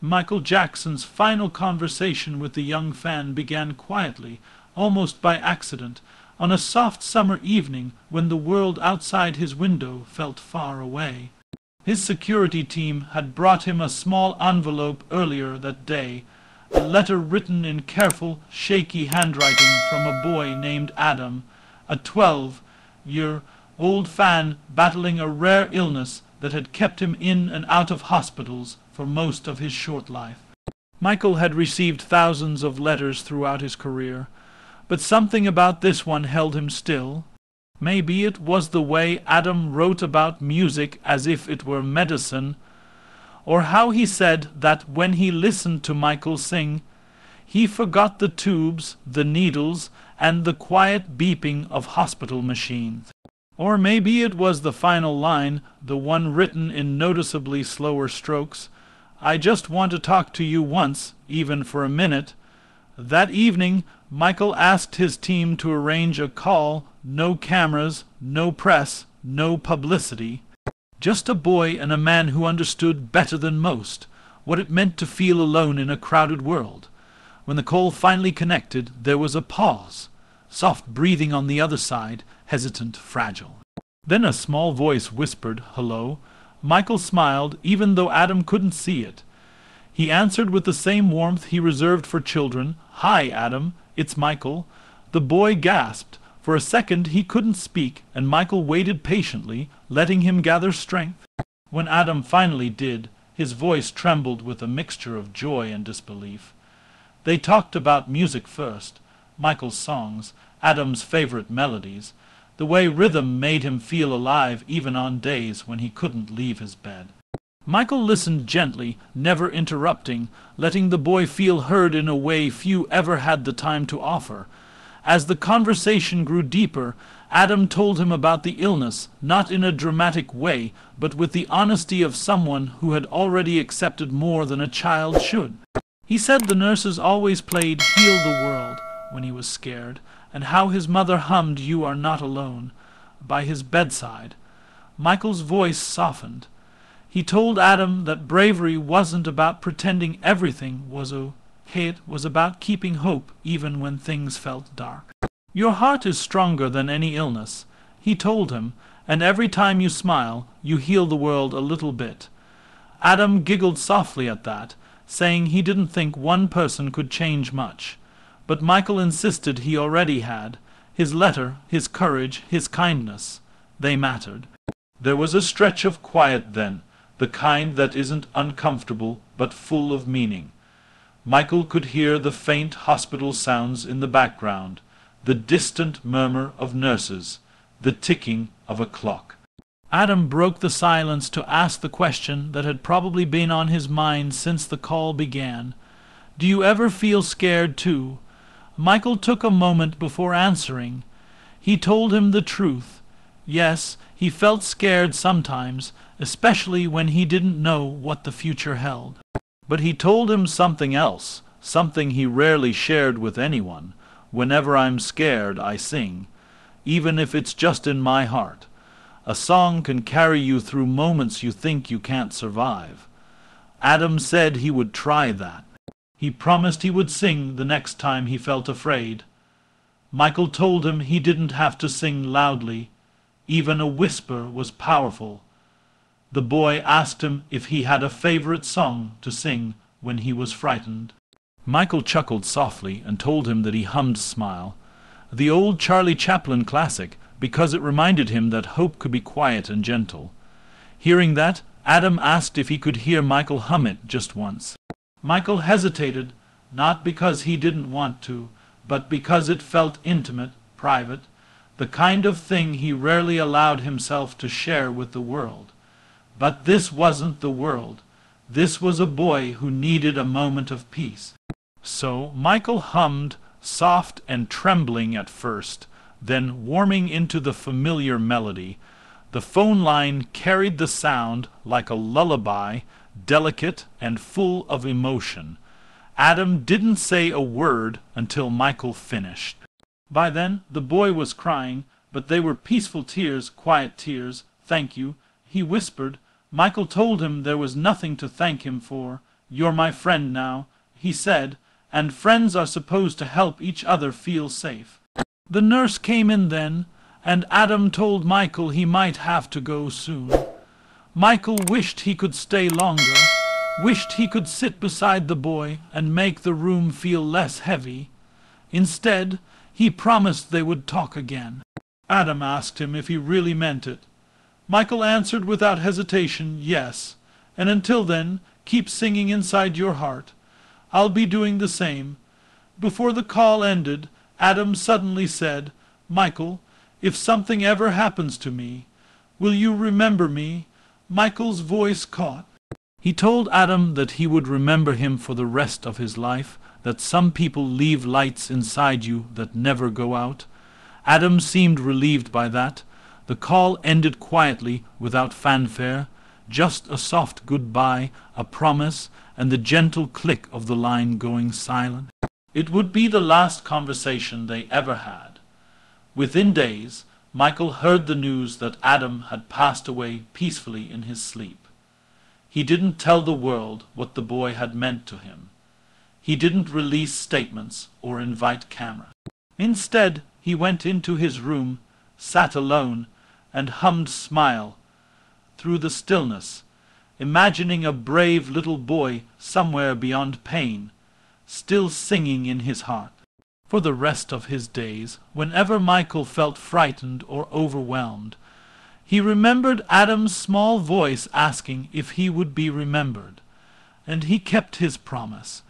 Michael Jackson's final conversation with the young fan began quietly, almost by accident, on a soft summer evening when the world outside his window felt far away. His security team had brought him a small envelope earlier that day, a letter written in careful, shaky handwriting from a boy named Adam, a 12-year-old fan battling a rare illness that had kept him in and out of hospitals for most of his short life. Michael had received thousands of letters throughout his career, but something about this one held him still. Maybe it was the way Adam wrote about music as if it were medicine, or how he said that when he listened to Michael sing, he forgot the tubes, the needles, and the quiet beeping of hospital machines. Or maybe it was the final line, the one written in noticeably slower strokes, "I just want to talk to you once, even for a minute." That evening, Michael asked his team to arrange a call, no cameras, no press, no publicity. Just a boy and a man who understood better than most what it meant to feel alone in a crowded world. When the call finally connected, there was a pause, soft breathing on the other side, hesitant, fragile. Then a small voice whispered, "Hello." Michael smiled, even though Adam couldn't see it. He answered with the same warmth he reserved for children. "Hi, Adam, it's Michael." The boy gasped. For a second he couldn't speak, and Michael waited patiently, letting him gather strength. When Adam finally did, his voice trembled with a mixture of joy and disbelief. They talked about music first, Michael's songs, Adam's favorite melodies, the way rhythm made him feel alive even on days when he couldn't leave his bed. Michael listened gently, never interrupting, letting the boy feel heard in a way few ever had the time to offer. As the conversation grew deeper, Adam told him about the illness, not in a dramatic way, but with the honesty of someone who had already accepted more than a child should. He said the nurses always played "Heal the World" when he was scared, and how his mother hummed "You Are Not Alone" by his bedside. Michael's voice softened. He told Adam that bravery wasn't about pretending everything was okay. It was about keeping hope even when things felt dark. "Your heart is stronger than any illness," he told him, "and every time you smile, you heal the world a little bit." Adam giggled softly at that, saying he didn't think one person could change much. But Michael insisted he already had. His letter, his courage, his kindness, they mattered. There was a stretch of quiet then, the kind that isn't uncomfortable but full of meaning. Michael could hear the faint hospital sounds in the background, the distant murmur of nurses, the ticking of a clock. Adam broke the silence to ask the question that had probably been on his mind since the call began. "Do you ever feel scared too?" Michael took a moment before answering. He told him the truth. Yes, he felt scared sometimes, especially when he didn't know what the future held. But he told him something else, something he rarely shared with anyone. "Whenever I'm scared, I sing, even if it's just in my heart. A song can carry you through moments you think you can't survive." Adam said he would try that. He promised he would sing the next time he felt afraid. Michael told him he didn't have to sing loudly. Even a whisper was powerful. The boy asked him if he had a favorite song to sing when he was frightened. Michael chuckled softly and told him that he hummed "Smile," the old Charlie Chaplin classic, because it reminded him that hope could be quiet and gentle. Hearing that, Adam asked if he could hear Michael hum it just once. Michael hesitated, not because he didn't want to, but because it felt intimate, private, the kind of thing he rarely allowed himself to share with the world. But this wasn't the world. This was a boy who needed a moment of peace. So Michael hummed, soft and trembling at first, then warming into the familiar melody. The phone line carried the sound like a lullaby, delicate and full of emotion. Adam didn't say a word until Michael finished. By then the boy was crying, but they were peaceful tears, quiet tears. "Thank you," he whispered. Michael told him there was nothing to thank him for, "You're my friend now," he said, "and friends are supposed to help each other feel safe." The nurse came in then, and Adam told Michael he might have to go soon. Michael wished he could stay longer, wished he could sit beside the boy and make the room feel less heavy. Instead, he promised they would talk again. Adam asked him if he really meant it. Michael answered without hesitation, "Yes, and until then, keep singing inside your heart. I'll be doing the same." Before the call ended, Adam suddenly said, "Michael, if something ever happens to me, will you remember me?" Michael's voice caught. He told Adam that he would remember him for the rest of his life, that some people leave lights inside you that never go out. Adam seemed relieved by that. The call ended quietly, without fanfare, just a soft goodbye, a promise, and the gentle click of the line going silent. It would be the last conversation they ever had. Within days, Michael heard the news that Adam had passed away peacefully in his sleep. He didn't tell the world what the boy had meant to him. He didn't release statements or invite cameras. Instead, he went into his room, sat alone, and hummed Smile through the stillness, imagining a brave little boy somewhere beyond pain, still singing in his heart. For the rest of his days, whenever Michael felt frightened or overwhelmed, he remembered Adam's small voice asking if he would be remembered, and he kept his promise.